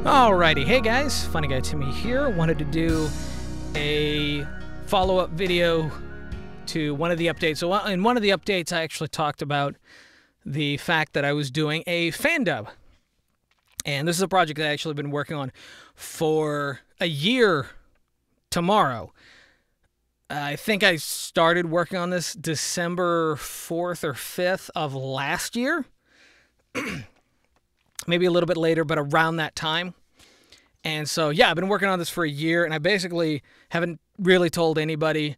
Alrighty, hey guys, FunnyGuyTimmy here. Wanted to do a follow-up video to one of the updates. So in one of the updates, I actually talked about the fact that I was doing a FanDub. And this is a project that I've actually been working on for a year tomorrow. I think I started working on this December 4th or 5th of last year. Maybe a little bit later, but around that time. And so, yeah, I've been working on this for a year, and I basically haven't really told anybody.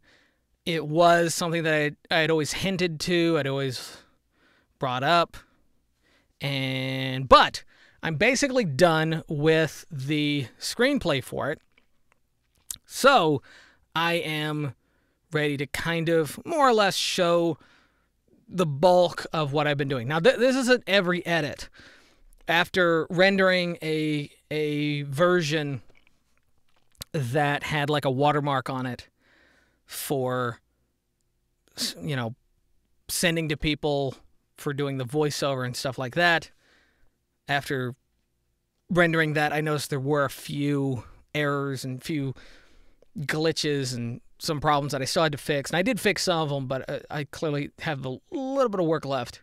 It was something that I had always hinted to, I'd always brought up. But I'm basically done with the screenplay for it. So I am ready to kind of more or less show the bulk of what I've been doing. Now, this isn't every edit. After rendering a version that had like a watermark on it for, you know, sending to people for doing the voiceover and stuff like that, after rendering that, I noticed there were a few errors and few glitches and some problems that I still had to fix. And I did fix some of them, but I clearly have a little bit of work left.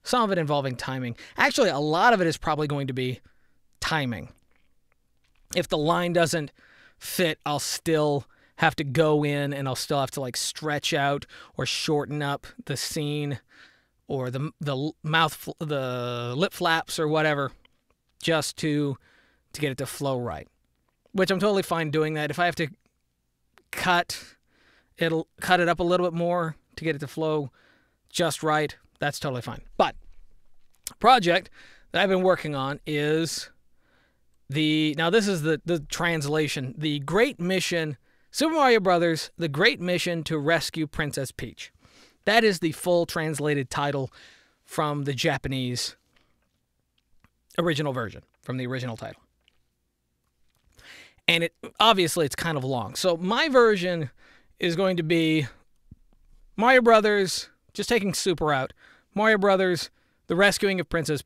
Some of it involving timing. Actually, a lot of it is probably going to be timing. If the line doesn't fit, I'll still have to go in and I'll still have to like stretch out or shorten up the scene or the lip flaps or whatever just to get it to flow right. Which I'm totally fine doing that. If I have to cut it up a little bit more to get it to flow just right, that's totally fine. But project that I've been working on is now this is the translation, the Great Mission, Super Mario Brothers, The Great Mission to Rescue Princess Peach. That is the full translated title from the Japanese original version, from the original title. And obviously it's kind of long. So my version is going to be Mario Brothers, just taking Super out, Mario Brothers, The Rescuing of Princess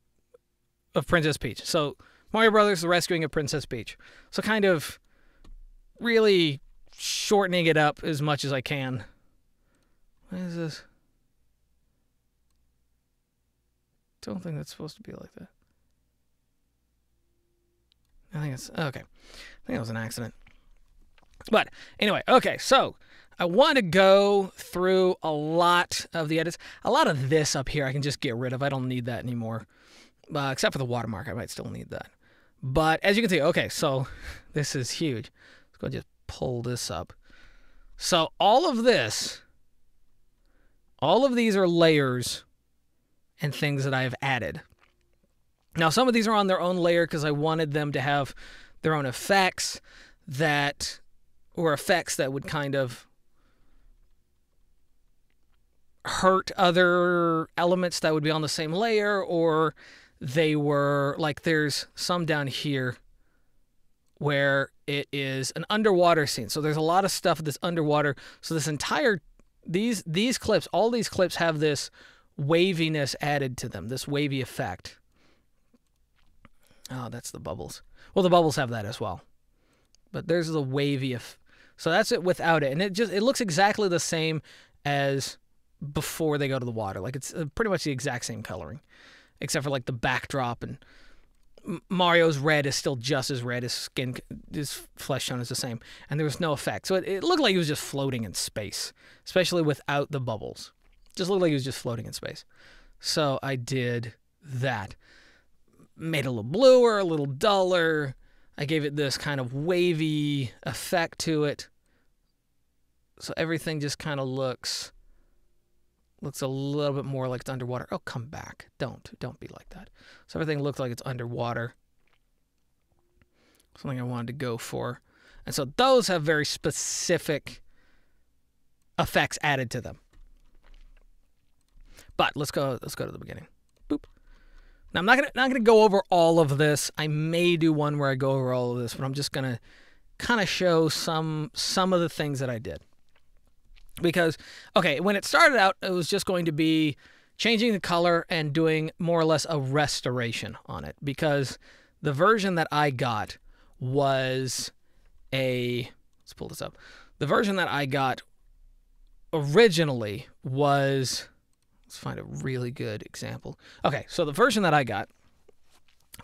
Peach. So Mario Brothers, The Rescuing of Princess Peach. So kind of really shortening it up as much as I can. What is this? Don't think that's supposed to be like that. I think it's okay. I think it was an accident. But anyway, okay, so I want to go through a lot of the edits. A lot of this up here I can just get rid of. I don't need that anymore. Except for the watermark, I might still need that. But as you can see, okay, so this is huge. Let's go just pull this up. So all of these are layers and things that I've added. Now, some of these are on their own layer because I wanted them to have their own effects that would kind of hurt other elements that would be on the same layer, or they were like, there's some down here where it is an underwater scene. So there's a lot of stuff that's underwater. So this entire, these clips, all these clips have this waviness added to them, this wavy effect. Oh, that's the bubbles. Well, the bubbles have that as well. But there's the wavy so that's it without it. And it looks exactly the same as before they go to the water. Like it's pretty much the exact same coloring, except for like the backdrop, and Mario's red is still just as red. His skin, his flesh tone is the same, and there was no effect. So it looked like he was just floating in space, especially without the bubbles. Just looked like he was just floating in space. So I did that. Made it a little bluer, a little duller. I gave it this kind of wavy effect to it. So everything just kind of looks a little bit more like it's underwater. Oh, come back. Don't be like that. So everything looks like it's underwater. Something I wanted to go for. And so those have very specific effects added to them. But let's go to the beginning. Boop. Now, I'm not gonna go over all of this. I may do one where I go over all of this, but I'm just gonna kind of show some of the things that I did. Because, okay, when it started out, it was just going to be changing the color and doing more or less a restoration on it. Because the version that I got was let's pull this up. The version that I got originally was, let's find a really good example. Okay, so the version that I got,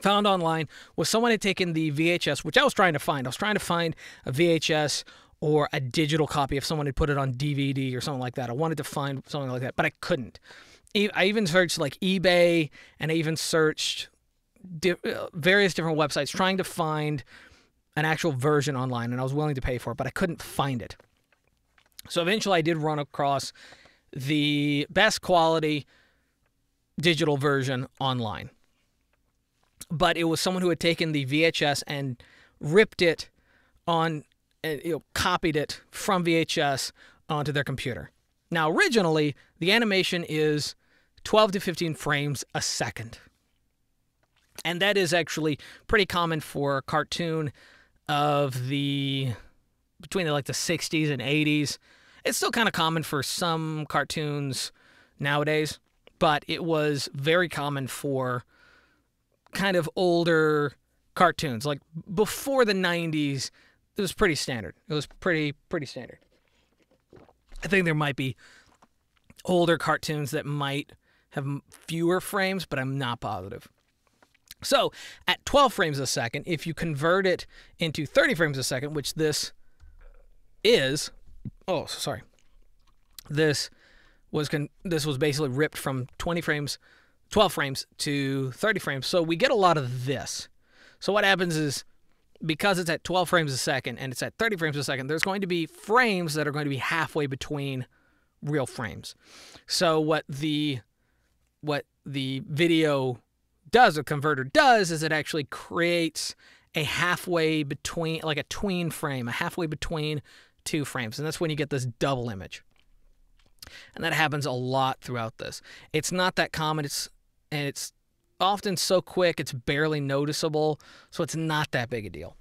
found online, was someone had taken the VHS, which I was trying to find. I was trying to find a VHS or a digital copy if someone had put it on DVD or something like that. I wanted to find something like that, but I couldn't. I even searched like eBay, and I even searched various different websites trying to find an actual version online, and I was willing to pay for it, but I couldn't find it. So eventually I did run across the best quality digital version online. But it was someone who had taken the VHS and ripped it on, copied it from VHS onto their computer. Now, originally, the animation is 12 to 15 frames a second. And that is actually pretty common for a cartoon of between the 60s and 80s. It's still kind of common for some cartoons nowadays, but it was very common for kind of older cartoons. Like before the 90s, it was pretty standard. It was pretty standard. I think there might be older cartoons that might have fewer frames, but I'm not positive. So at 12 frames a second, if you convert it into 30 frames a second, which this is, this was basically ripped from 12 frames to 30 frames. So we get a lot of this. So what happens is, because it's at 12 frames a second and it's at 30 frames a second, there's going to be frames that are going to be halfway between real frames. So what the video does, a converter does, is it actually creates a halfway between, like a tween frame, a halfway between two frames. And that's when you get this double image. And that happens a lot throughout this. It's not that common. It's often so quick, it's barely noticeable, so it's not that big a deal.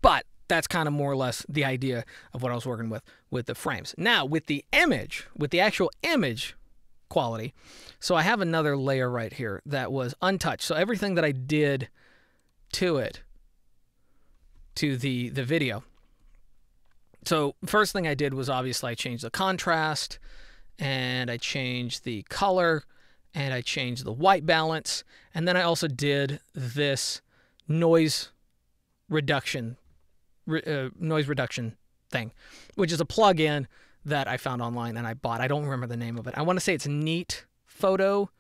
But that's kind of more or less the idea of what I was working with the frames. Now, with the image, with the actual image quality, so I have another layer right here that was untouched. So everything that I did to it, to the video. So first thing I did was obviously I changed the contrast, and I changed the color, and I changed the white balance, and then I also did this noise reduction thing, which is a plug-in that I found online and I bought. I don't remember the name of it. I want to say it's Neat Photo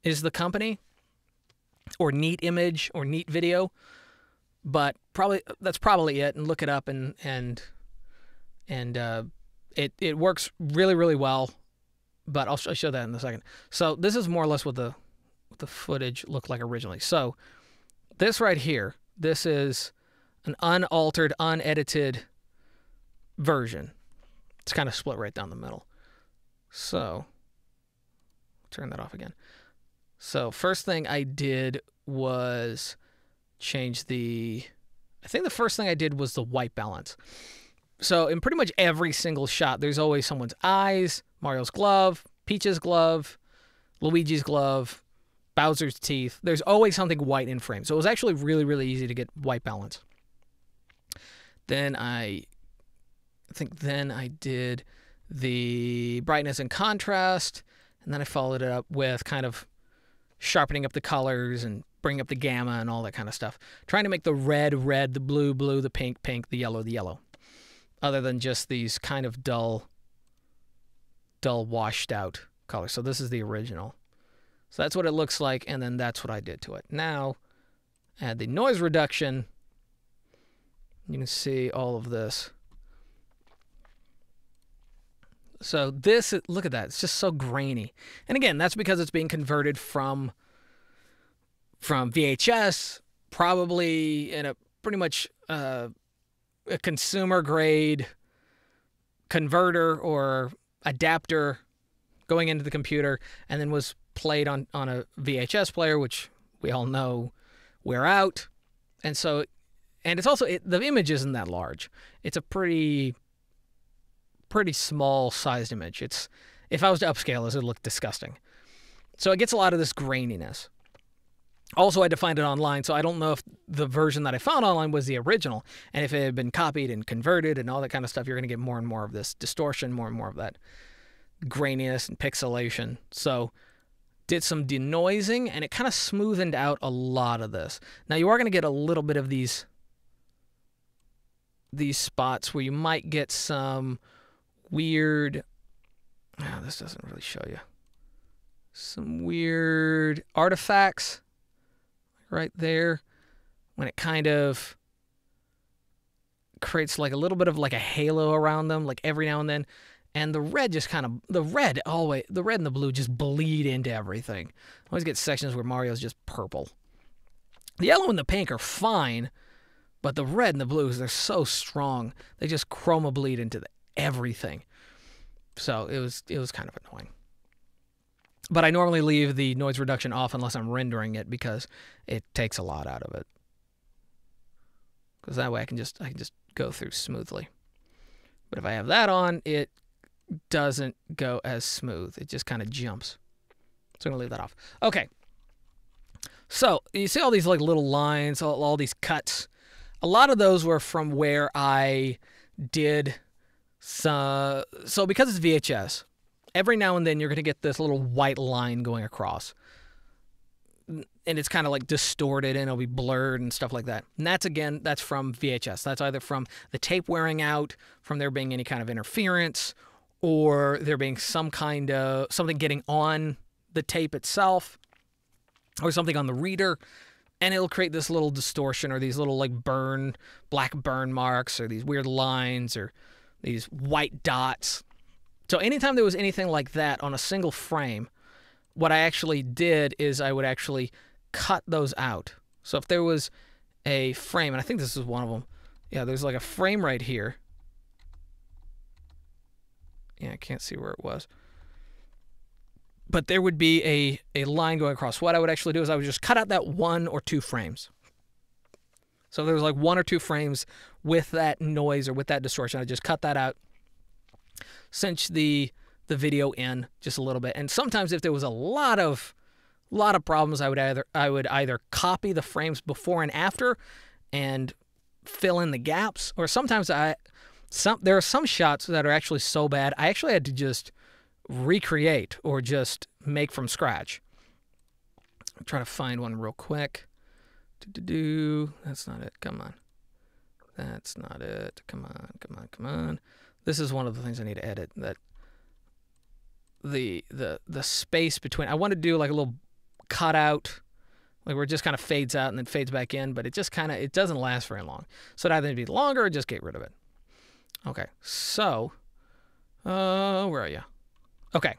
is the company, or Neat Image, or Neat Video, but that's probably it. And look it up, and it works really, really well. But I'll show that in a second. So this is more or less what the footage looked like originally. So this right here, this is an unaltered, unedited version. It's kind of split right down the middle. So turn that off again. So first thing I did was change I think the first thing I did was the white balance. So in pretty much every single shot, there's always someone's eyes, Mario's glove, Peach's glove, Luigi's glove, Bowser's teeth. There's always something white in frame. So it was actually really, really easy to get white balance. Then I did the brightness and contrast, and then I followed it up with kind of sharpening up the colors and bringing up the gamma and all that kind of stuff. Trying to make the red, the blue, the pink, the yellow. Other than just these kind of dull washed out colors. So this is the original. So that's what it looks like, and then that's what I did to it. Now, add the noise reduction. You can see all of this. So this, look at that. It's just so grainy. And again, that's because it's being converted from VHS, probably in a pretty much a consumer grade converter or adapter going into the computer, and then was played on a VHS player, which we all know wear out. And so, and it's also, the image isn't that large. It's a pretty small sized image. If I was to upscale this, it would look disgusting. So it gets a lot of this graininess. Also, I had to find it online, so I don't know if the version that I found online was the original. And if it had been copied and converted and all that kind of stuff, you're going to get more and more of this distortion, more and more of that graininess and pixelation. So did some denoising, and it kind of smoothened out a lot of this. Now, you are going to get a little bit of these spots where you might get some weird... Oh, this doesn't really show you. Some weird artifacts right there when it kind of creates like a little bit of like a halo around them, like every now and then. And the red just kind of, the red and the blue just bleed into everything. I always get sections where Mario's just purple. The yellow and the pink are fine, but the red and the blues, they're so strong. They just chroma bleed into everything. So it was kind of annoying. But I normally leave the noise reduction off unless I'm rendering it because it takes a lot out of it. Because that way I can just go through smoothly. But if I have that on, it doesn't go as smooth. It just kind of jumps. So I'm going to leave that off. Okay. So you see all these like little lines, all these cuts. A lot of those were from where I did some... So because it's VHS... Every now and then you're going to get this little white line going across. And it's kind of like distorted and it'll be blurred and stuff like that. And that's from VHS. That's either from the tape wearing out, from there being any kind of interference, or there being some kind of something getting on the tape itself, or something on the reader. And it'll create this little distortion or these little like black burn marks or these weird lines or these white dots. So anytime there was anything like that on a single frame, what I actually did is I would actually cut those out. So if there was a frame, and I think this is one of them. Yeah, there's like a frame right here. Yeah, I can't see where it was. But there would be a line going across. What I would actually do is I would just cut out that 1 or 2 frames. So there was like 1 or 2 frames with that noise or with that distortion. I just cut that out. Cinch the video in just a little bit, and sometimes if there was a lot of problems, I would either copy the frames before and after and fill in the gaps, or sometimes there are some shots that are actually so bad I actually had to just recreate or just make from scratch. I'm trying to find one real quick. That's not it. Come on. That's not it. Come on. This is one of the things I need to edit. That the space between. I want to do like a little cutout, like where it just kind of fades out and then fades back in, but it just kind of it doesn't last very long. So it either needs to be longer or just get rid of it. Okay, so where are you? Okay.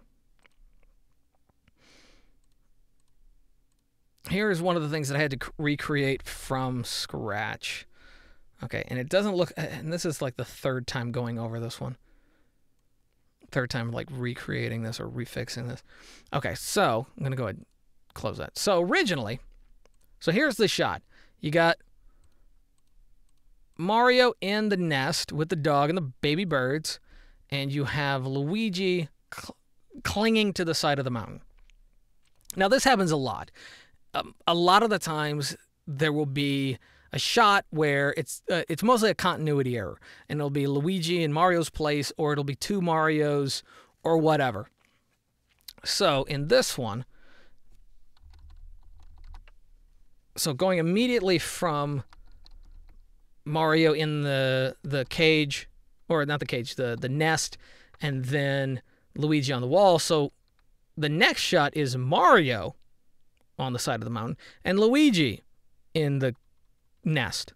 Here's one of the things that I had to recreate from scratch. Okay, and it doesn't look, and this is like the 3rd time going over this one. 3rd time like recreating this or refixing this. Okay, so I'm going to go ahead and close that. So originally, here's the shot. You got Mario in the nest with the dog and the baby birds, and you have Luigi clinging to the side of the mountain. Now this happens a lot. A lot of the times there will be a shot where it's mostly a continuity error, and it'll be Luigi in Mario's place, or it'll be 2 Marios, or whatever. So in this one, so going immediately from Mario in the cage, or not the cage, the nest, and then Luigi on the wall. So the next shot is Mario on the side of the mountain and Luigi in the nest.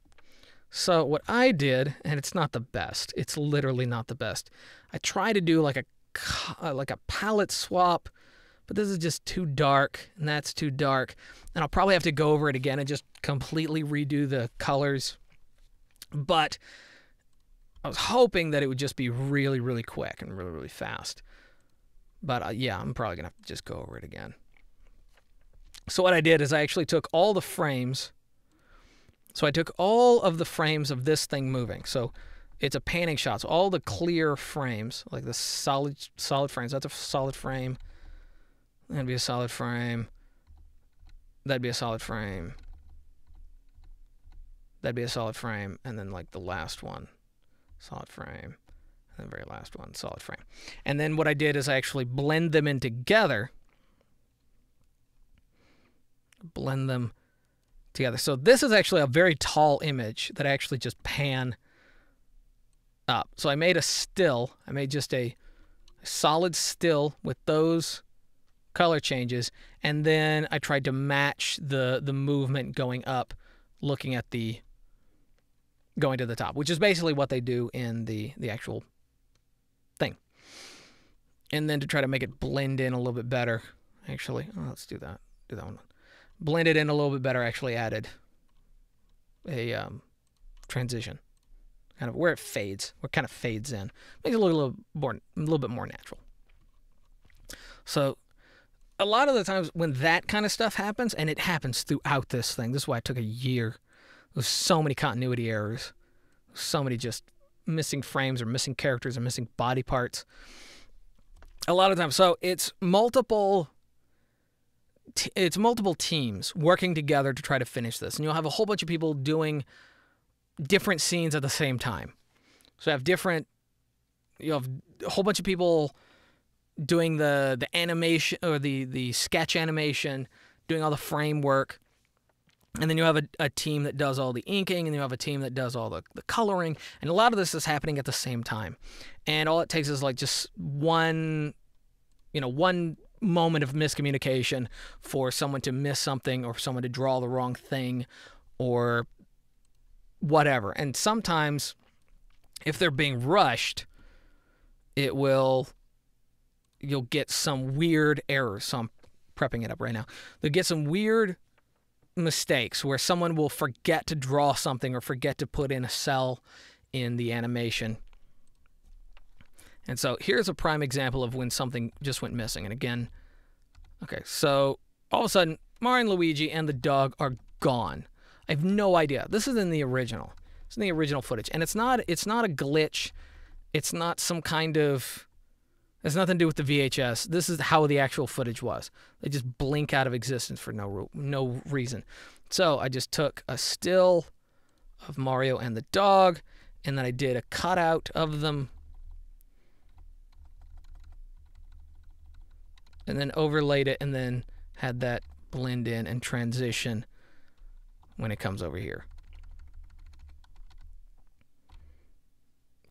So what I did, and it's not the best, it's literally not the best. I try to do like a palette swap, but this is just too dark, and that's too dark. And I'll probably have to go over it again and just completely redo the colors. But I was hoping that it would just be really, really quick and really, really fast. But yeah, I'm probably going to have to just go over it again. So what I did is I actually took all the frames. So I took all of the frames of this thing moving. So it's a panning shot. So all the clear frames, like the solid frames. That's a solid frame. That'd be a solid frame. that'd be a solid frame. That'd be a solid frame, and then like the last one, solid frame, and the very last one, solid frame. And then what I did is I actually blend them in together. Blend them together. So this is actually a very tall image that I actually just pan up. So I made a still. I made just a solid still with those color changes, and then I tried to match the movement going up, looking at the going to the top, which is basically what they do in the actual thing. And then to try to make it blend in a little bit better, actually, let's do that. Do that one. Blend it in a little bit better. Actually, added a transition, kind of where it fades, where it kind of fades in, makes it look a little bit more natural. So a lot of the times when that kind of stuff happens, and it happens throughout this thing, this is why it took a year. There's so many continuity errors, so many just missing frames or missing characters or missing body parts. A lot of times, so it's multiple teams working together to try to finish this, and you'll have a whole bunch of people doing different scenes at the same time. So you have a whole bunch of people doing the animation or the sketch animation, doing all the framework. And then you have a team that does all the inking, and you have a team that does all the coloring. And a lot of this is happening at the same time. And all it takes is like just one moment of miscommunication for someone to miss something, or someone to draw the wrong thing, or whatever. And sometimes, if they're being rushed, you'll get some weird errors. So I'm prepping it up right now. They'll get some weird mistakes where someone will forget to draw something or forget to put in a cell in the animation. And so here's a prime example of when something just went missing. And again, okay, so all of a sudden, Mario and Luigi and the dog are gone. I have no idea. This is in the original. It's in the original footage. And it's not a glitch. It's not some kind of... It has nothing to do with the VHS. This is how the actual footage was. They just blink out of existence for no reason. So I just took a still of Mario and the dog, and then I did a cutout of them, and then overlaid it, and then had that blend in and transition when it comes over here.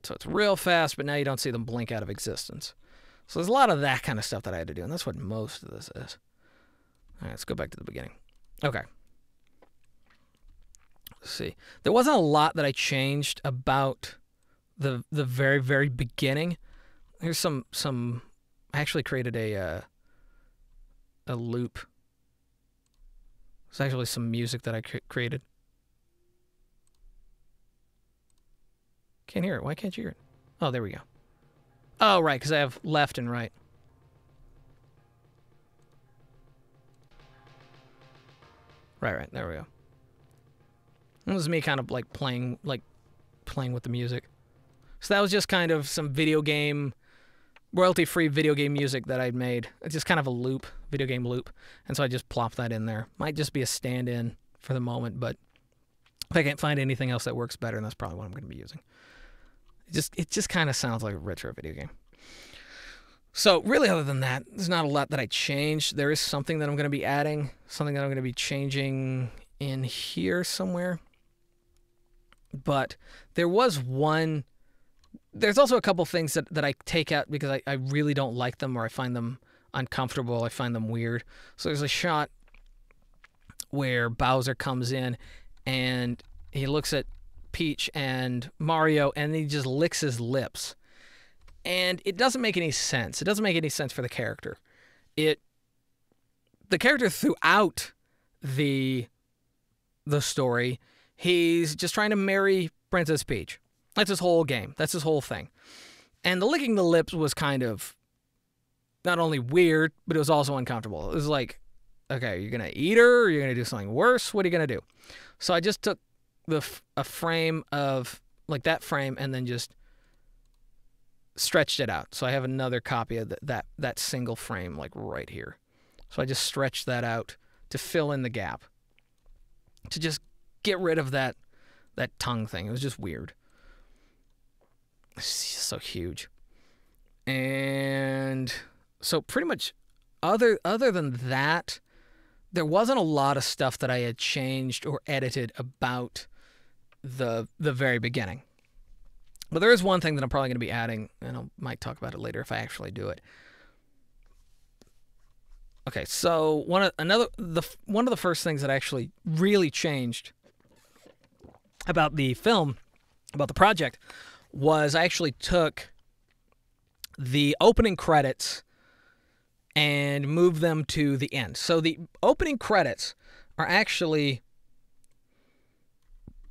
So it's real fast, but now you don't see them blink out of existence. So there's a lot of that kind of stuff that I had to do, and that's what most of this is. All right, let's go back to the beginning. Okay. Let's see. There wasn't a lot that I changed about the very, very beginning. Here's some I actually created a loop. It's actually some music that I created. Can't hear it. Why can't you hear it? Oh, there we go. Oh, right, because I have left and right. Right, there we go. It was me kind of like playing with the music. So that was just kind of some royalty-free video game music that I'd made. It's just kind of a loop, video game loop. And so I just plopped that in there. Might just be a stand-in for the moment, but if I can't find anything else that works better, that's probably what I'm going to be using. It just kind of sounds like a retro video game. So really, other than that, there's not a lot that I changed. There is something that I'm going to be adding, something that I'm going to be changing in here somewhere. But there was one... There's also a couple things that I take out because I really don't like them, or I find them uncomfortable, I find them weird. So there's a shot where Bowser comes in and he looks at Peach and Mario, and he just licks his lips. And it doesn't make any sense. It doesn't make any sense for the character. The character throughout the story, he's just trying to marry Princess Peach. That's his whole game. That's his whole thing. And the licking the lips was kind of not only weird, but it was also uncomfortable. It was like, okay, you're going to eat her, or you're going to do something worse? What are you going to do? So I just took a frame of, like that frame, and then just stretched it out. So I have another copy of that single frame, like right here. So I just stretched that out to fill in the gap, to just get rid of that tongue thing. It was just weird. It's just so huge. And so pretty much other than that, there wasn't a lot of stuff that I had changed or edited about the very beginning. But there is one thing that I'm probably going to be adding, and I might talk about it later if I actually do it. Okay, so one of the first things that actually really changed about the film, about the project, was I actually took the opening credits and moved them to the end. So the opening credits are actually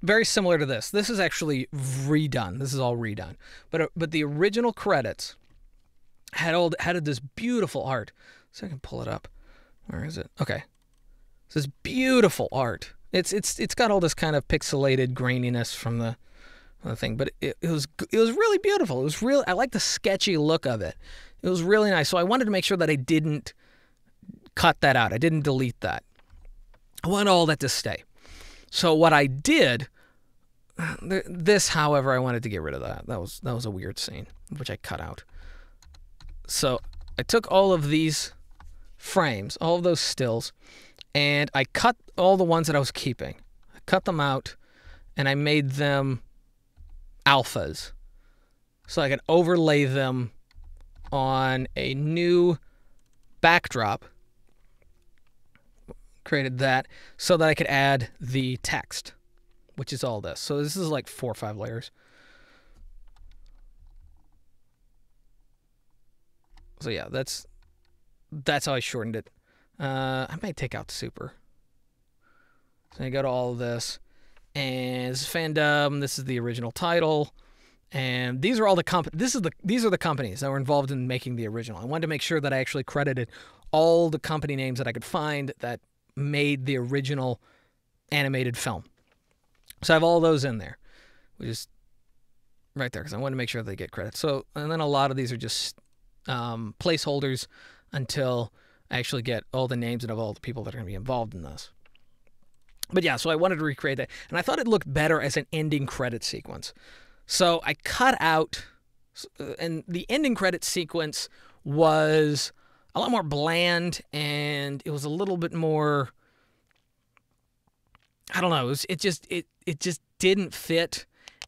very similar to this. This is actually redone. This is all redone. But the original credits had this beautiful art. So I can pull it up. Where is it? Okay. This is beautiful art. It's got all this kind of pixelated graininess from the thing, but it was really beautiful. It was real. I like the sketchy look of it. It was really nice. So I wanted to make sure that I didn't cut that out. I didn't delete that. I wanted all that to stay. So what I did, this, however, I wanted to get rid of that. That was a weird scene, which I cut out. So I took all of these frames, all of those stills, and I cut all the ones that I was keeping. I cut them out, and I made them alphas, so I could overlay them on a new backdrop. Created that so that I could add the text, which is all this. So this is like 4 or 5 layers. So yeah, that's how I shortened it. I might take out super. So I go to all of this, and this is FanDub. This is the original title, and these are all the these are the companies that were involved in making the original. I wanted to make sure that I actually credited all the company names that I could find that made the original animated film. So I have all those in there, which is right there because I want to make sure they get credit. So, and then a lot of these are just placeholders until I actually get all the names and of all the people that are going to be involved in this. But yeah, so I wanted to recreate that, and I thought it looked better as an ending credit sequence. So I cut out, and the ending credit sequence was a lot more bland, and it was a little bit more, I don't know, it just didn't fit,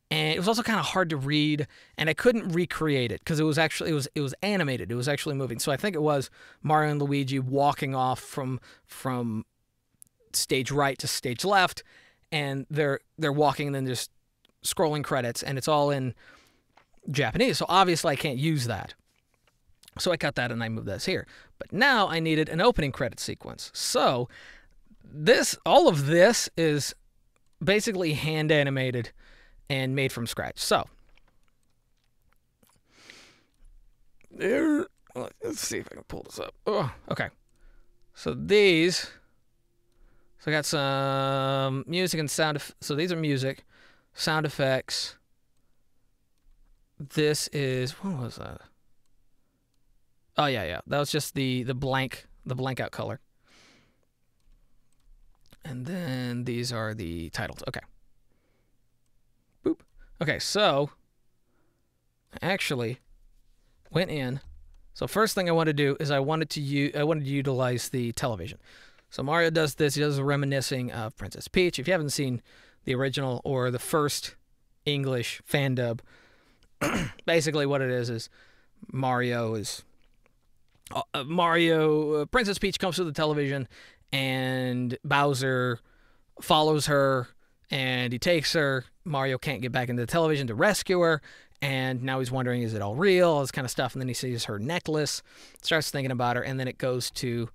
and it was also kind of hard to read, and I couldn't recreate it because it was actually it was animated. It was actually moving. So I think it was Mario and Luigi walking off from stage right to stage left, and they're walking and then just scrolling credits, and it's all in Japanese. So obviously I can't use that. So I cut that and I moved this here. But now I needed an opening credit sequence. So all of this is basically hand animated and made from scratch. So there, let's see if I can pull this up. Oh, okay. So these, so I got some music and sound. So these are music, sound effects. This is, what was that? Oh yeah. That was just the blank out color. And then these are the titles. Okay. Boop. Okay, so I actually went in. So first thing I want to do is I wanted to utilize the television. So Mario does this. He does a reminiscing of Princess Peach. If you haven't seen the original or the first English FanDub, basically what it is Princess Peach comes to the television, and Bowser follows her, and he takes her. Mario can't get back into the television to rescue her, and now he's wondering, is it all real, all this kind of stuff, and then he sees her necklace, starts thinking about her, and then it goes to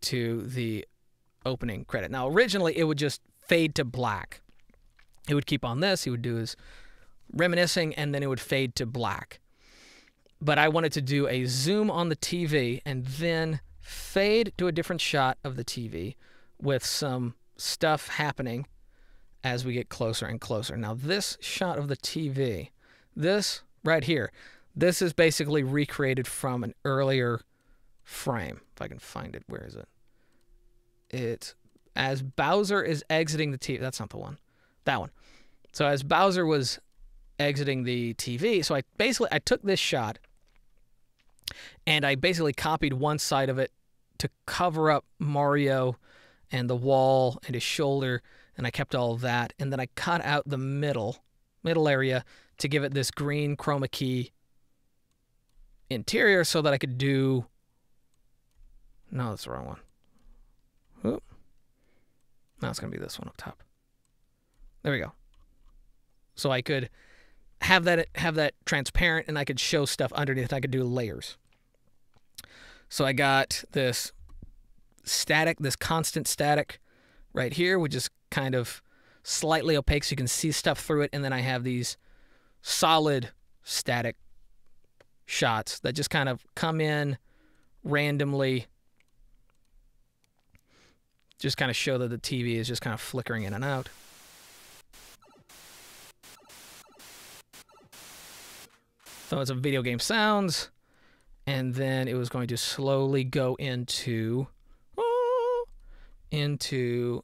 the opening credit. Now, originally, it would just fade to black. It would keep on this, he would do his reminiscing, and then it would fade to black. But I wanted to do a zoom on the TV and then fade to a different shot of the TV with some stuff happening as we get closer and closer. Now, this shot of the TV, this right here, this is basically recreated from an earlier frame. If I can find it, where is it? as Bowser is exiting the TV. That's not the one. That one. So as Bowser was exiting the TV, so I took this shot and I basically copied one side of it to cover up Mario and the wall and his shoulder, and I kept all of that, and then I cut out the middle area to give it this green chroma key interior so that I could do... No, that's the wrong one. Oop. No, it's going to be this one up top. There we go. So I could have that transparent, and I could show stuff underneath. I could do layers. So I got this static, this constant static right here, which is kind of slightly opaque so you can see stuff through it. And then I have these solid static shots that just kind of come in randomly, just kind of show that the TV is just kind of flickering in and out. So it's a video game sounds, and then it was going to slowly go into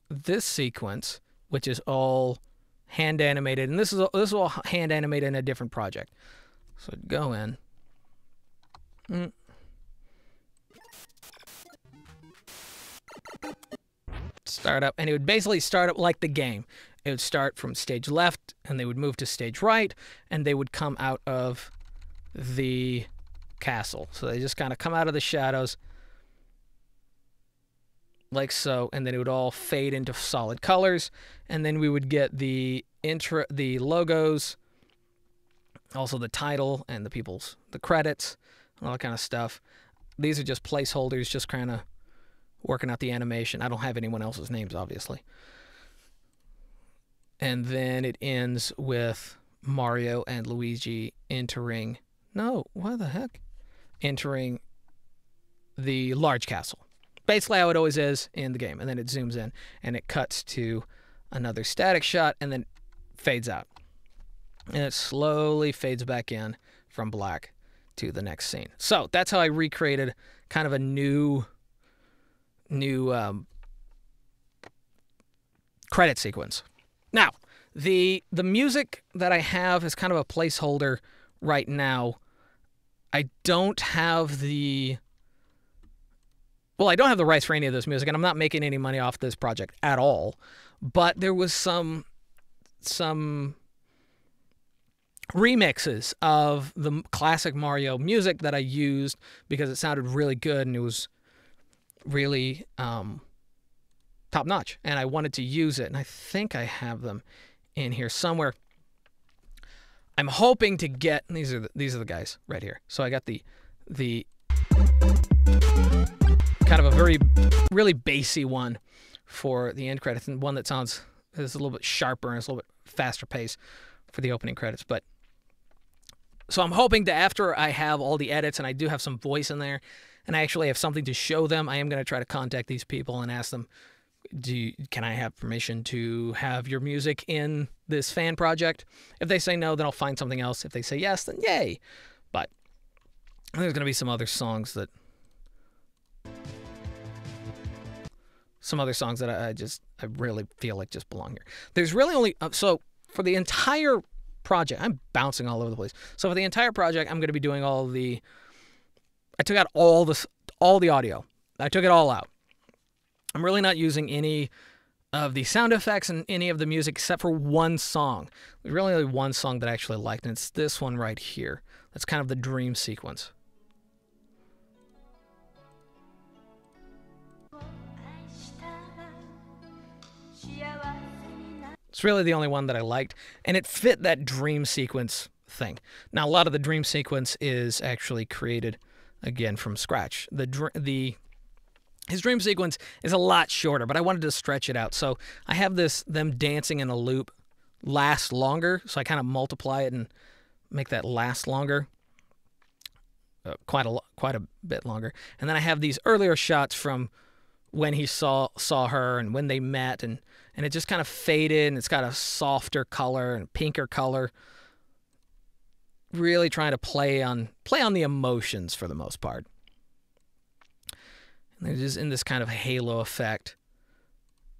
this sequence, which is all hand animated, and this is all hand animated in a different project. So I'd go in. Start up, and it would basically start up like the game. It would start from stage left, and they would move to stage right, and they would come out of the castle. So they just kind of come out of the shadows like so, and then it would all fade into solid colors, and then we would get the logos, also the title and the credits and all that kind of stuff. These are just placeholders, just kind of working out the animation. I don't have anyone else's names, obviously. And then it ends with Mario and Luigi entering... No, what the heck? Entering the large castle. Basically how it always is in the game. And then it zooms in, and it cuts to another static shot, and then fades out. And it slowly fades back in from black to the next scene. So that's how I recreated kind of a new credit sequence. Now, the music that I have is kind of a placeholder right now. I don't have the rights for any of this music, and I'm not making any money off this project at all. But there was some remixes of the classic Mario music that I used because it sounded really good and it was really top-notch, and I wanted to use it, and I think I have them in here somewhere. I'm hoping to get... These are the guys right here. So I got the kind of a really bassy one for the end credits, and one that is a little bit sharper and it's a little bit faster pace for the opening credits. But so I'm hoping to, after I have all the edits and I do have some voice in there and I actually have something to show them, I am going to try to contact these people and ask them, can I have permission to have your music in this fan project? If they say no, then I'll find something else. If they say yes, then yay. But there's going to be some other songs that I really feel like just belong here. There's really only... so for the entire project, I'm bouncing all over the place. So for the entire project, I'm going to be doing I took out all the audio. I took it all out. I'm really not using any of the sound effects and any of the music except for one song. There's really only one song that I actually liked, and it's this one right here. That's kind of the dream sequence. It's really the only one that I liked, and it fit that dream sequence thing. Now, a lot of the dream sequence is actually created, again, from scratch. His dream sequence is a lot shorter, but I wanted to stretch it out. So I have them dancing in a loop last longer, so I kind of multiply it and make that last longer, quite a bit longer. And then I have these earlier shots from when he saw her and when they met, and it just kind of faded, and it's got a softer color and pinker color. Really trying to play on the emotions for the most part. And they're just in this kind of halo effect.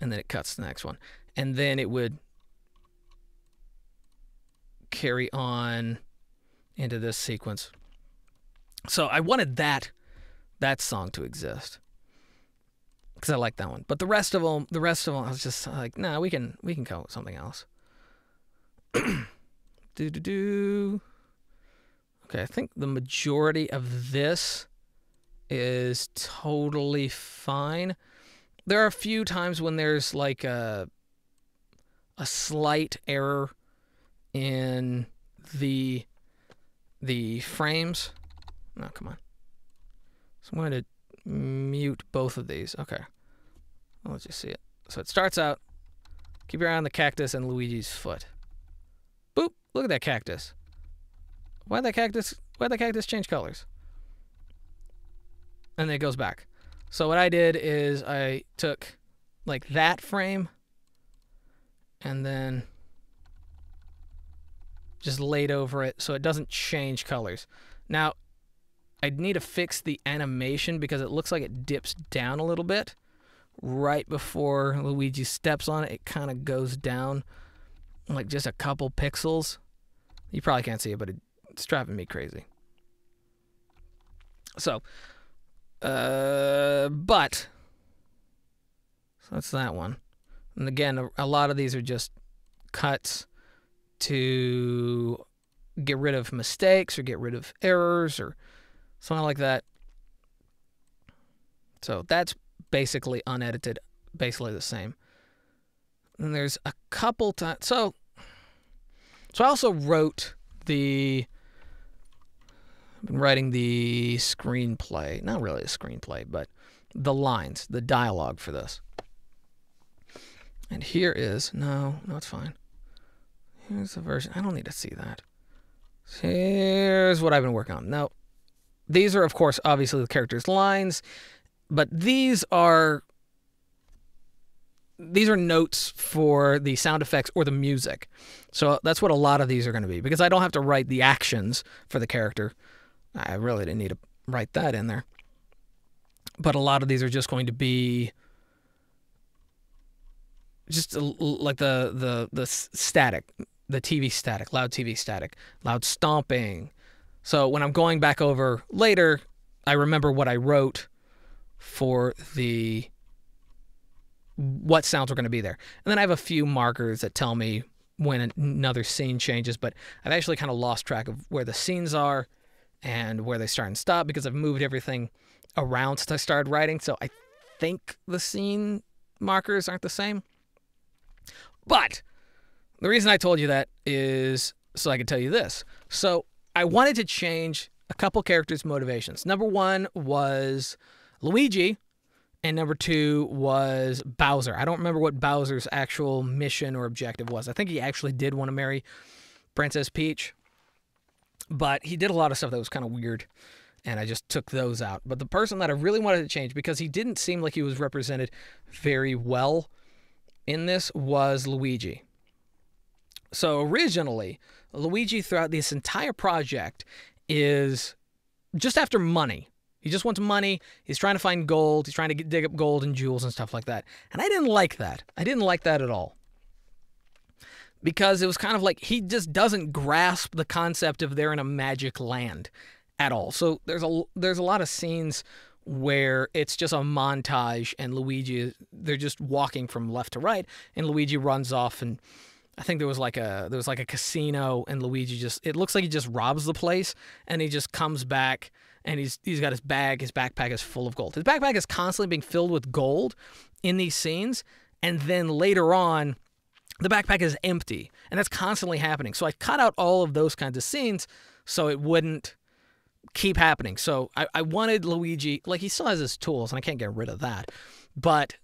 and then it cuts to the next one. And then it would carry on into this sequence. So I wanted that song to exist because I like that one. But the rest of them, I was just like, nah, we can go with something else. Okay, I think the majority of this is totally fine. There are a few times when there's like a slight error in the frames. No, come on. So I'm going to mute both of these. Okay. Well, let's just see it. So it starts out, keep your eye on the cactus and Luigi's foot. Boop, look at that cactus. Why'd that cactus change colors? And then it goes back. So what I did is I took like that frame and then just laid over it so it doesn't change colors. Now, I'd need to fix the animation because it looks like it dips down a little bit. Right before Luigi steps on it, it kind of goes down like just a couple pixels. You probably can't see it, but it's driving me crazy. So, so that's that one. And again, a lot of these are just cuts to get rid of mistakes or get rid of errors or something like that. So that's basically unedited, basically the same. And there's a couple times. So I also wrote I've been writing the screenplay. Not really a screenplay, but the lines, the dialogue for this. And here is, no, it's fine. Here's the version. I don't need to see that. Here's what I've been working on. Now, these are, of course, obviously the characters' lines, but these are notes for the sound effects or the music. So that's what a lot of these are going to be, because I don't have to write the actions for the character. I really didn't need to write that in there. But a lot of these are just going to be just like the static, the TV static, loud TV static, loud stomping. So when I'm going back over later, I remember what I wrote for what sounds are going to be there. And then I have a few markers that tell me when another scene changes, but I've actually kind of lost track of where the scenes are and where they start and stop because I've moved everything around since I started writing. So I think the scene markers aren't the same. But the reason I told you that is so I could tell you this. So I wanted to change a couple characters' motivations. Number one was Luigi, and number two was Bowser. I don't remember what Bowser's actual mission or objective was. I think he actually did want to marry Princess Peach, but he did a lot of stuff that was kind of weird, and I just took those out. But the person that I really wanted to change, because he didn't seem like he was represented very well in this, was Luigi. So originally, Luigi throughout this entire project is just after money. He just wants money. He's trying to find gold. He's trying to dig up gold and jewels and stuff like that. And I didn't like that. I didn't like that at all. Because it was kind of like he just doesn't grasp the concept of they're in a magic land at all. So there's a lot of scenes where it's just a montage and Luigi, they're just walking from left to right, and Luigi runs off, and I think there was like a casino, and Luigi it looks like he just robs the place, and he just comes back, and he's got his backpack is full of gold. His backpack is constantly being filled with gold in these scenes, and then later on, the backpack is empty, and that's constantly happening. So I cut out all of those kinds of scenes so it wouldn't keep happening. So I wanted Luigi, like, he still has his tools, and I can't get rid of that, but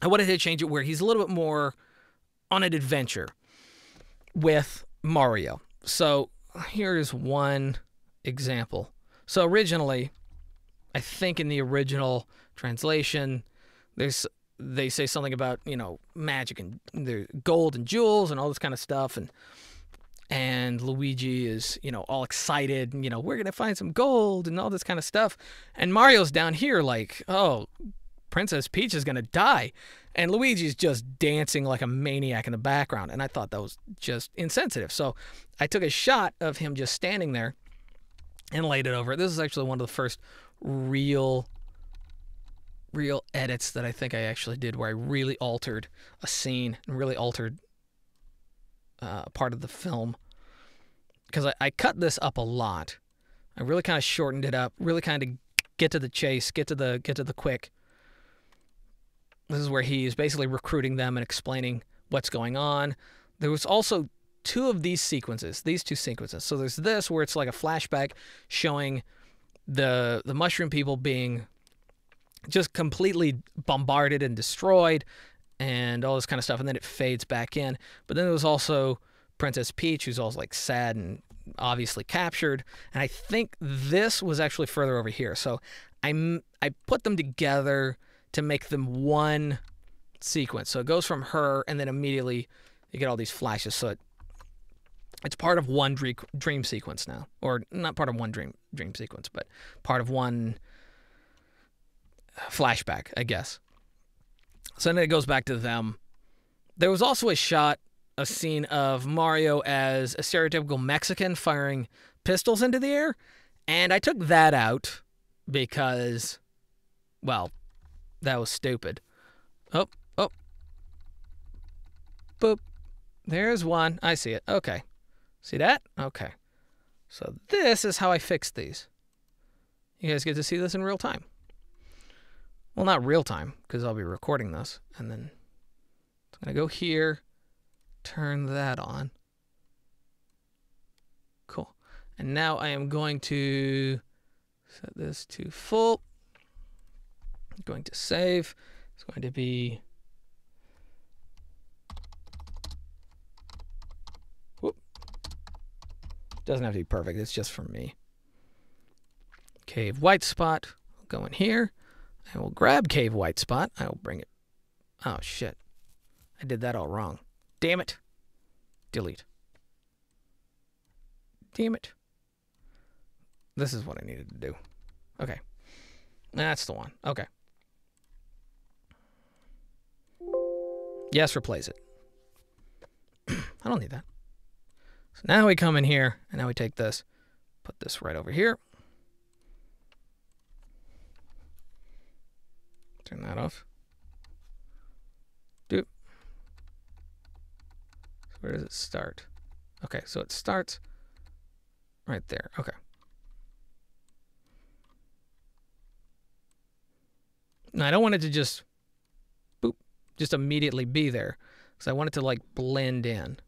I wanted to change it where he's a little bit more on an adventure with Mario. So here's one example. So originally, I think in the original translation, they say something about, magic and the gold and jewels and all this kind of stuff, and Luigi is, all excited, and, we're going to find some gold and all this kind of stuff. And Mario's down here like, oh, Princess Peach is going to die. And Luigi's just dancing like a maniac in the background. And I thought that was just insensitive. So I took a shot of him just standing there and laid it over. This is actually one of the first real edits that I think I actually did, where I really altered a scene and really altered a part of the film. Because I cut this up a lot. I really kind of shortened it up, really kind of get to the chase, get to the quick. This is where he's basically recruiting them and explaining what's going on. There was also two of these sequences, these two sequences. So there's this where it's like a flashback showing the mushroom people being just completely bombarded and destroyed and all this kind of stuff, and then it fades back in. But then there was also Princess Peach, who's all like sad and obviously captured, and I think this was actually further over here. So I put them together to make them one sequence. So it goes from her, and then immediately you get all these flashes. So it's part of one dream sequence now, or not part of one dream sequence, but part of one flashback, I guess. So then it goes back to them. There was also a scene of Mario as a stereotypical Mexican firing pistols into the air, and I took that out because, well, that was stupid. Oh, boop. There's one. I see it. Okay. See that? Okay. So this is how I fixed these. You guys get to see this in real time. Well, not real time, because I'll be recording this. And then I'm going to go here, turn that on. Cool. And now I am going to set this to full. I'm going to save. It's going to be... Whoop. Doesn't have to be perfect. It's just for me. Cave white spot. I'll go in here. I will grab cave white spot. I will bring it. Oh, shit. I did that all wrong. Damn it. Delete. Damn it. This is what I needed to do. Okay. That's the one. Okay. Yes, replace it. I don't need that. So now we come in here, and now we take this, put this right over here. Turn that off. Doop. So where does it start? Okay, so it starts right there. Okay. Now I don't want it to just boop, just immediately be there, because I want it to like blend in.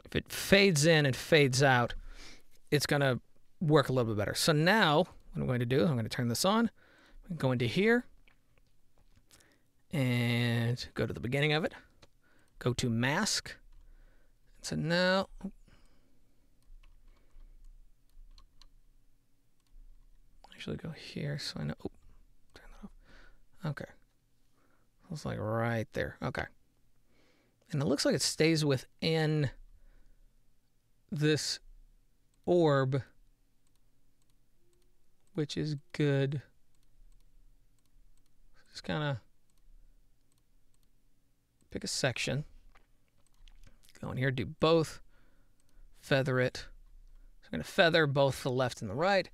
If it fades in and fades out, it's going to work a little bit better. So now what I'm going to do is I'm going to turn this on, go into here, and go to the beginning of it. Go to mask. So now, actually go here so I know. Oh, turn that off. Okay. It's like right there. Okay. And it looks like it stays within this orb, which is good. Just kind of pick a section. Go in here, do both. Feather it. So I'm going to feather both the left and the right,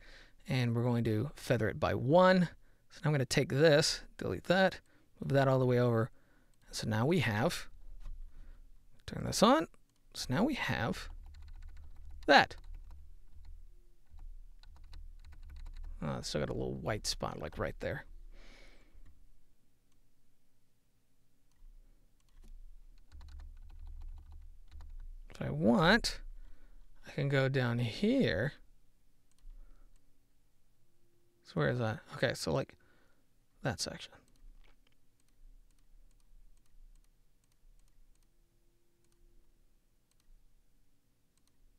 and we're going to feather it by 1. So now I'm going to take this, delete that, move that all the way over. So now we have, turn this on. So now we have that. Oh, it's still got a little white spot like right there. If I want, I can go down here. So where is that? Okay, so like that section.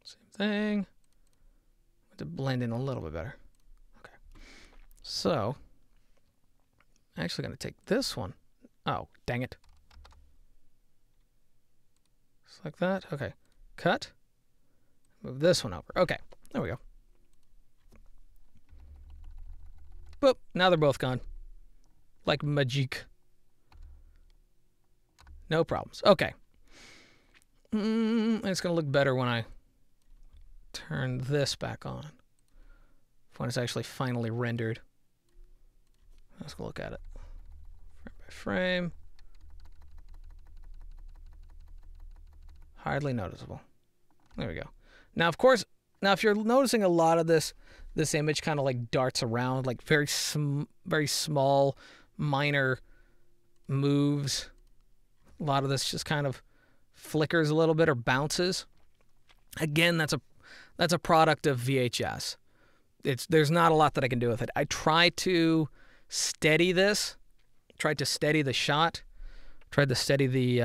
Same thing. To blend in a little bit better. Okay. So, I'm actually going to take this one. Oh, dang it. Just like that. Okay. Cut. Move this one over. Okay. There we go. Boop. Now they're both gone. Like magic. No problems. Okay. It's going to look better when I turn this back on. When it's actually finally rendered. Let's go look at it. Frame by frame. Hardly noticeable. There we go. Now, of course, if you're noticing a lot of this image kind of like darts around, like very small, minor moves. A lot of this just kind of flickers a little bit or bounces. Again, that's a product of VHS. There's not a lot that I can do with it. I try to steady this. Tried to steady the shot. Tried to steady the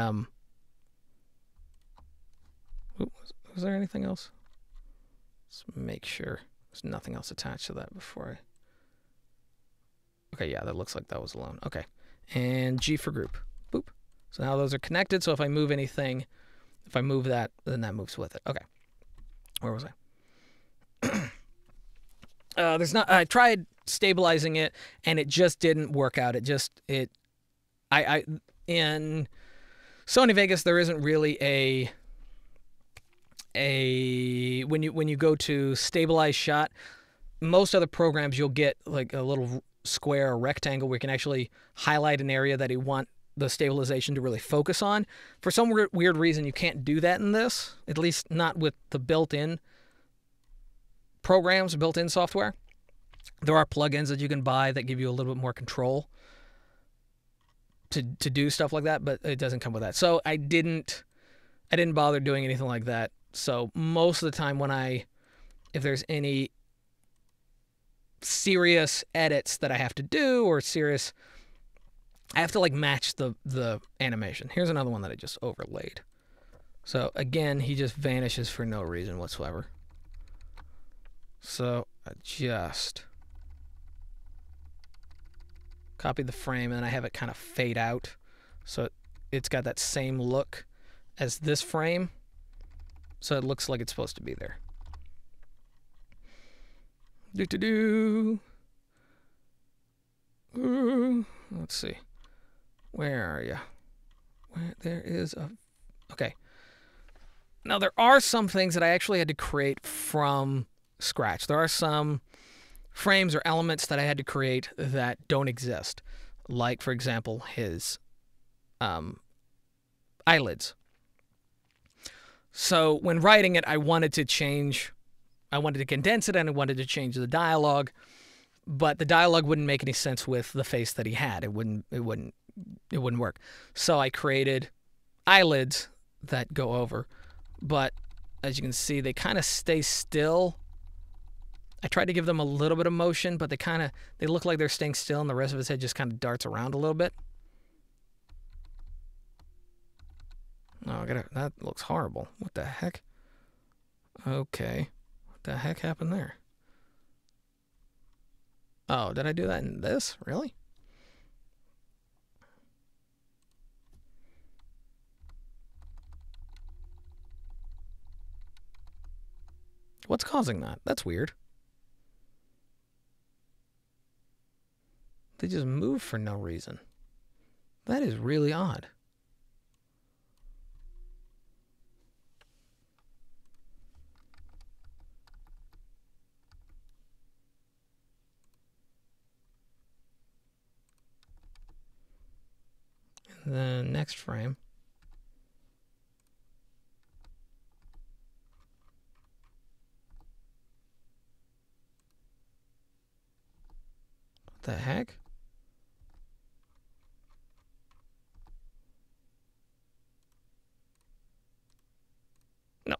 was there anything else? Let's make sure there's nothing else attached to that before Okay, yeah, that looks like that was alone. Okay. And G for group. Boop. So now those are connected, so if I move anything, if I move that, then that moves with it. Okay. Where was I? I tried stabilizing it and it just didn't work out. In Sony Vegas there isn't really when you go to stabilize shot, most other programs you'll get like a little square or rectangle where you can actually highlight an area that you want the stabilization to really focus on. For some weird reason you can't do that in this, at least not with the built-in programs, built-in software. There are plugins that you can buy that give you a little bit more control to do stuff like that, but it doesn't come with that. So I didn't bother doing anything like that. So most of the time if there's any serious edits that I have to do or I have to like match the animation. Here's another one that I just overlaid. So again, he just vanishes for no reason whatsoever. So I just copy the frame and then I have it kind of fade out. So it's got that same look as this frame. So it looks like it's supposed to be there. Let's see. Where are you? There is a... Okay. Now there are some things that I actually had to create from scratch. There are some frames or elements that I had to create that don't exist. Like, for example, his eyelids. So when writing it, I wanted to condense it and I wanted to change the dialogue, but the dialogue wouldn't make any sense with the face that he had. It wouldn't work. So I created eyelids that go over, but as you can see, they kind of stay still. I tried to give them a little bit of motion, but they look like they're staying still and the rest of his head just kind of darts around a little bit. Oh, that looks horrible. What the heck? Okay. What the heck happened there? Oh, did I do that in this? Really? What's causing that? That's weird. They just move for no reason. That is really odd. The next frame. What the heck? No.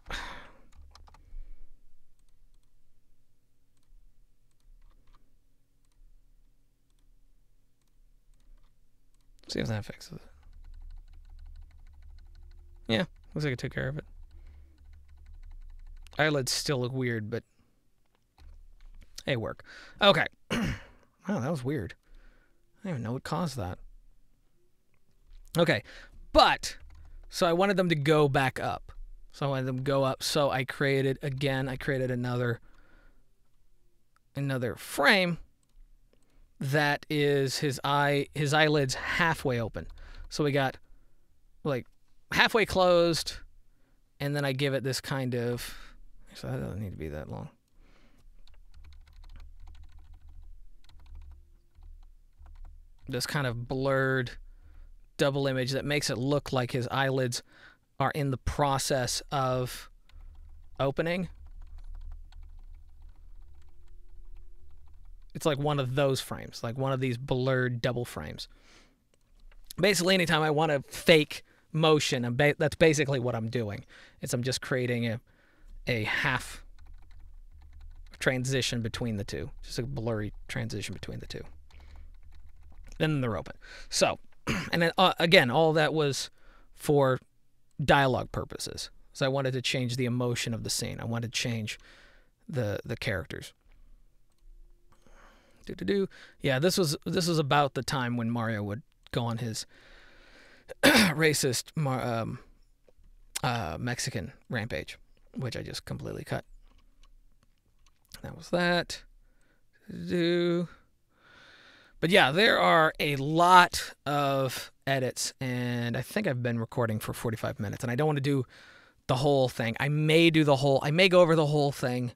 See if that fixes it. Yeah, looks like it took care of it. Eyelids still look weird, but they work. Okay. Wow, that was weird. I don't even know what caused that. Okay, but So I wanted them to go back up. So I wanted them to go up. So I created, again, another frame that is his eyelids halfway open. So we got like halfway closed, and then I give it this kind of, so that doesn't need to be that long. This kind of blurred double image that makes it look like his eyelids are in the process of opening. It's like one of those frames, like one of these blurred double frames. Basically, anytime I want to fake motion, that's basically what I'm doing. I'm just creating a half transition between the two, just a blurry transition between the two. Then they're open. So, and then, again, all that was for dialogue purposes. So I wanted to change the emotion of the scene. I wanted to change the characters. Yeah, this was about the time when Mario would go on his racist Mexican rampage, which I just completely cut. That was that. But yeah, there are a lot of edits, and I think I've been recording for 45 minutes, and I don't want to do the whole thing. I may go over the whole thing,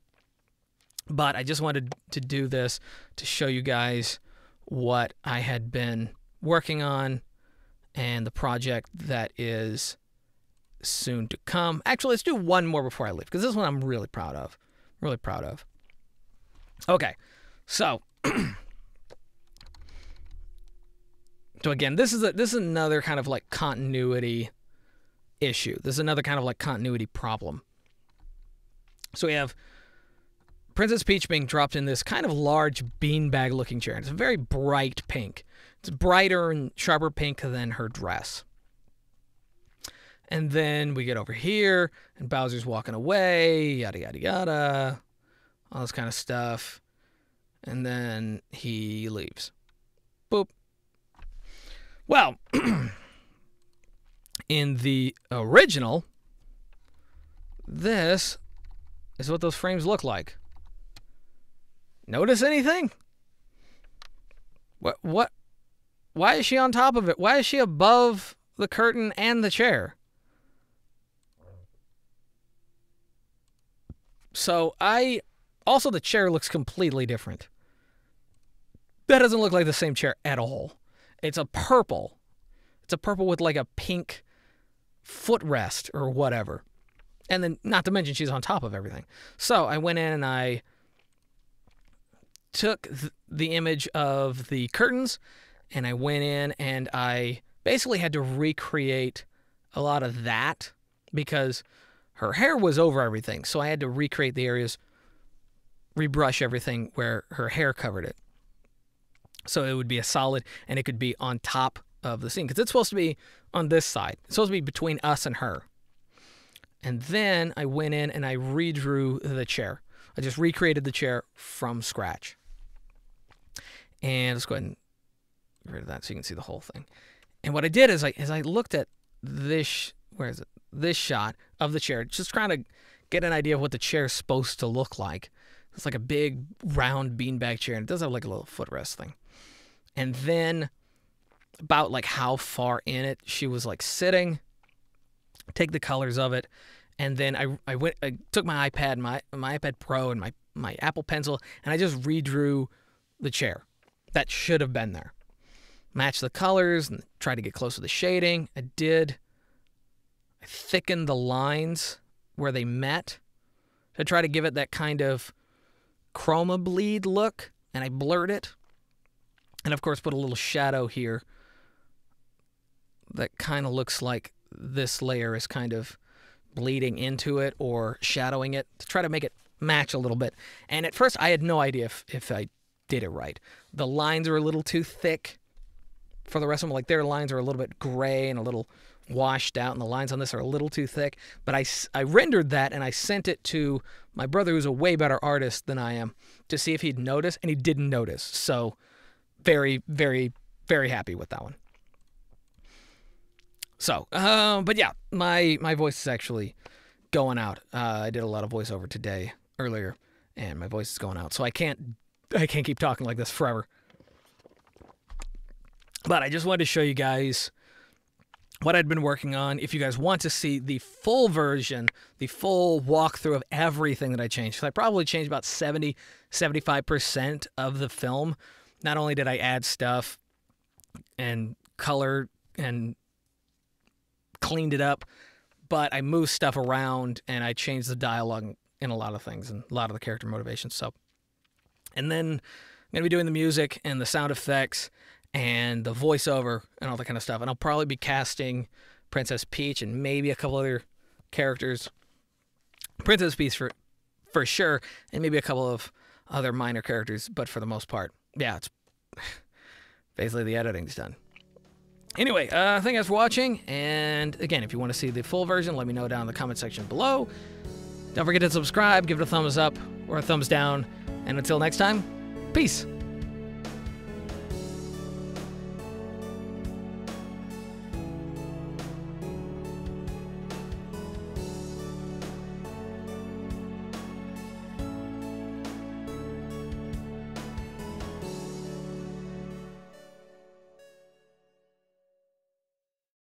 but I just wanted to do this to show you guys what I had been working on and the project that is soon to come. Actually, let's do one more before I leave, because this one I'm really proud of. Really proud of. Okay, so so again, this is another kind of like continuity issue. This is another kind of like continuity problem. So we have Princess Peach being dropped in this kind of large beanbag looking chair. It's a very bright pink. It's brighter and sharper pink than her dress. And then we get over here, and Bowser's walking away, yada, yada, yada, all this kind of stuff. And then he leaves. Boop. Well, in the original, this is what those frames look like. Notice anything? What? Why is she on top of it? Why is she above the curtain and the chair? So also the chair looks completely different. That doesn't look like the same chair at all. It's a purple. It's a purple with like a pink footrest or whatever. And then, not to mention, she's on top of everything. So I went in and I took the image of the curtains, and I went in and I basically had to recreate a lot of that because her hair was over everything. So I had to recreate the areas, rebrush everything where her hair covered it. So it would be a solid, and it could be on top of the scene because it's supposed to be on this side. It's supposed to be between us and her. And then I went in and I redrew the chair. I just recreated the chair from scratch. And let's go ahead and get rid of that so you can see the whole thing. And what I did is I looked at this, where is it? This shot of the chair, just trying to get an idea of what the chair is supposed to look like. It's like a big round beanbag chair, and it does have like a little footrest thing. And then about like how far in it she was like sitting, take the colors of it, and then I took my iPad, my iPad Pro, and my Apple Pencil, and I just redrew the chair that should have been there. Match the colors and try to get close to the shading. I thickened the lines where they met to try to give it that kind of chroma bleed look, and I blurred it. And of course put a little shadow here that kind of looks like this layer is kind of bleeding into it or shadowing it to try to make it match a little bit. And at first I had no idea if I did it right. The lines are a little too thick for the rest of them. Like their lines are a little bit gray and a little washed out, and the lines on this are a little too thick. But I rendered that and I sent it to my brother, who's a way better artist than I am, to see if he'd notice, and he didn't notice. So very, very, very happy with that one. So, but yeah, my voice is actually going out. I did a lot of voiceover today earlier, and my voice is going out. So I can't keep talking like this forever. But I just wanted to show you guys what I'd been working on. If you guys want to see the full version, the full walkthrough of everything that I changed, so I probably changed about 75% of the film. Not only did I add stuff and color and cleaned it up, but I moved stuff around and I changed the dialogue in a lot of things and a lot of the character motivations. So, and then I'm going to be doing the music and the sound effects and the voiceover and all that kind of stuff. And I'll probably be casting Princess Peach and maybe a couple other characters. Princess Peach for sure, and maybe a couple of other minor characters, but for the most part, yeah, it's basically the editing's done. Anyway, thank you guys for watching, and again, if you want to see the full version, let me know down in the comment section below. Don't forget to subscribe, give it a thumbs up or a thumbs down, and until next time, peace!